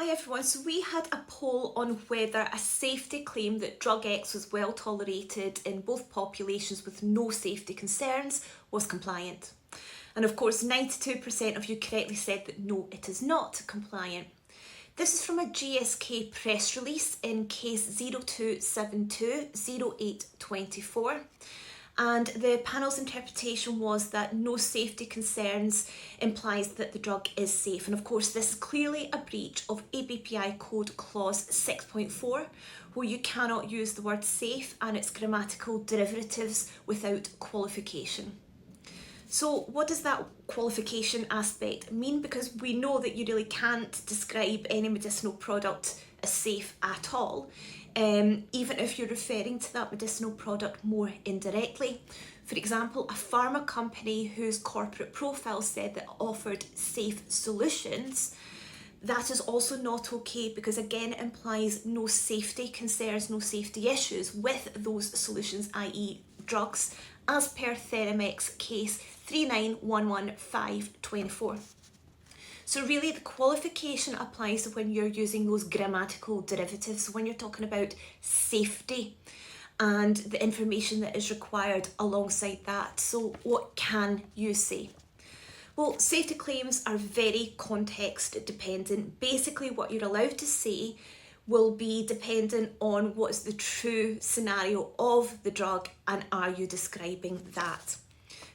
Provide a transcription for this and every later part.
Hi everyone, so we had a poll on whether a safety claim that drug X was well tolerated in both populations with no safety concerns was compliant. And of course 92% of you correctly said that no, it is not compliant. This is from a GSK press release in case 02720824. And the panel's interpretation was that no safety concerns implies that the drug is safe. And of course, this is clearly a breach of ABPI Code Clause 6.4, where you cannot use the word safe and its grammatical derivatives without qualification. So what does that qualification aspect mean? Because we know that you really can't describe any medicinal product as safe at all, even if you're referring to that medicinal product more indirectly. For example, a pharma company whose corporate profile said that it offered safe solutions, that is also not okay, because again it implies no safety concerns, no safety issues with those solutions, i.e. drugs, as per Theramex case 3911524. So really the qualification applies to when you're using those grammatical derivatives, when you're talking about safety and the information that is required alongside that. So what can you say? Well, safety claims are very context dependent. Basically what you're allowed to say will be dependent on what is the true scenario of the drug and are you describing that.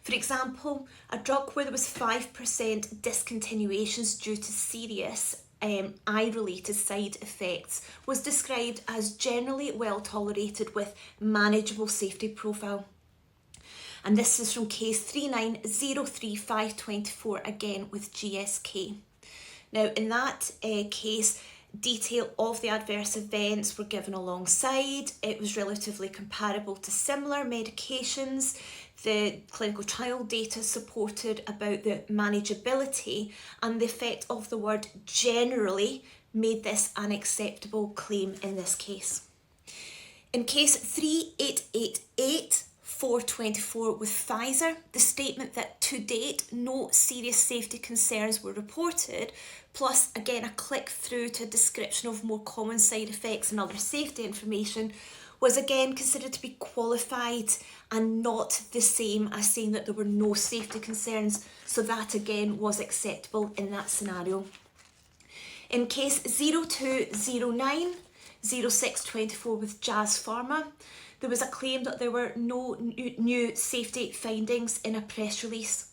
For example, a drug where there was 5% discontinuations due to serious eye-related side effects was described as generally well tolerated with manageable safety profile. And this is from case 3903524, again with GSK. Now in that case, detail of the adverse events were given alongside. It was relatively comparable to similar medications. The clinical trial data supported about the manageability, and the effect of the word generally made this an acceptable claim in this case. In case 3888424 with Pfizer, the statement that to date no serious safety concerns were reported, plus again a click through to a description of more common side effects and other safety information, was again considered to be qualified and not the same as saying that there were no safety concerns. So that again was acceptable in that scenario. In case 02090624 with Jazz Pharma, there was a claim that there were no new safety findings in a press release.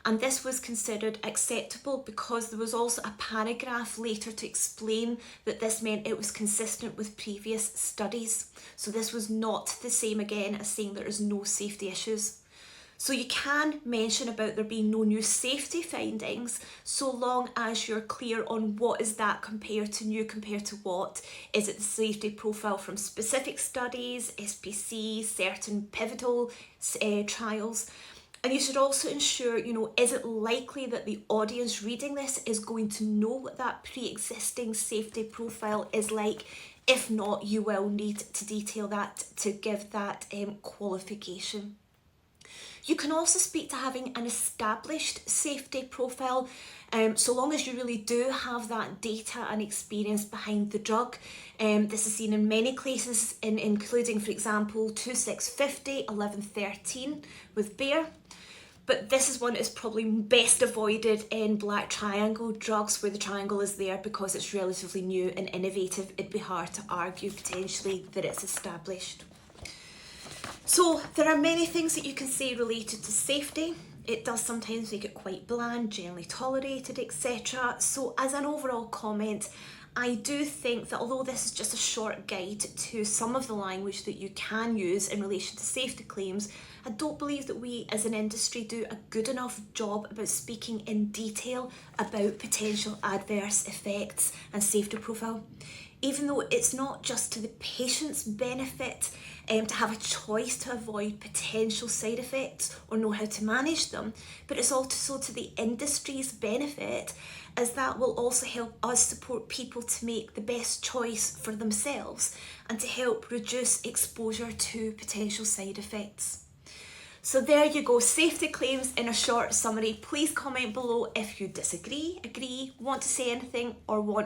And this was considered acceptable because there was also a paragraph later to explain that this meant it was consistent with previous studies. So this was not the same again as saying there is no safety issues. So you can mention about there being no new safety findings so long as you're clear on what is that compared to new, compared to what. Is it the safety profile from specific studies, SPC, certain pivotal trials? And you should also ensure, is it likely that the audience reading this is going to know what that pre-existing safety profile is like? If not, you will need to detail that to give that qualification. You can also speak to having an established safety profile, so long as you really do have that data and experience behind the drug. This is seen in many cases, including, for example, 2650-1113 with Bayer. But this is one that is probably best avoided in black triangle drugs, where the triangle is there because it's relatively new and innovative. It'd be hard to argue potentially that it's established. So there are many things that you can say related to safety. It does sometimes make it quite bland, generally tolerated, etc. So as an overall comment, I do think that although this is just a short guide to some of the language that you can use in relation to safety claims, I don't believe that we as an industry do a good enough job about speaking in detail about potential adverse effects and safety profile. Even though it's not just to the patient's benefit to have a choice to avoid potential side effects or know how to manage them, but it's also to the industry's benefit, as that will also help us support people to make the best choice for themselves and to help reduce exposure to potential side effects. So there you go, safety claims in a short summary. Please comment below if you disagree, agree, want to say anything, or want me